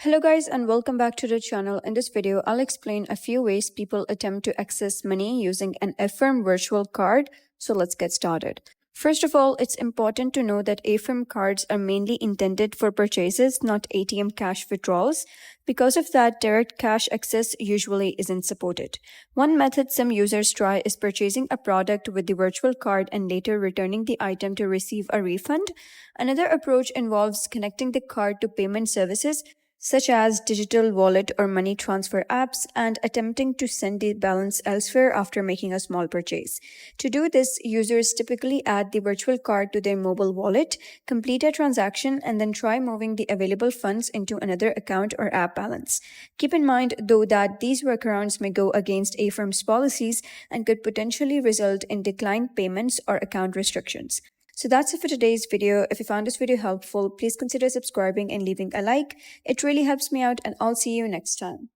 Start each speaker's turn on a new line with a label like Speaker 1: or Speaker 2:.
Speaker 1: Hello guys and welcome back to the channel. In this video, I'll explain a few ways people attempt to access money using an Affirm Virtual Card. So let's get started. First of all, it's important to know that Affirm cards are mainly intended for purchases, not ATM cash withdrawals. Because of that, direct cash access usually isn't supported. One method some users try is purchasing a product with the virtual card and later returning the item to receive a refund. Another approach involves connecting the card to payment services such as digital wallet or money transfer apps, and attempting to send the balance elsewhere after making a small purchase. To do this, users typically add the virtual card to their mobile wallet, complete a transaction, and then try moving the available funds into another account or app balance. Keep in mind, though, that these workarounds may go against Affirm's policies and could potentially result in declined payments or account restrictions. So that's it for today's video. If you found this video helpful, please consider subscribing and leaving a like. It really helps me out, and I'll see you next time.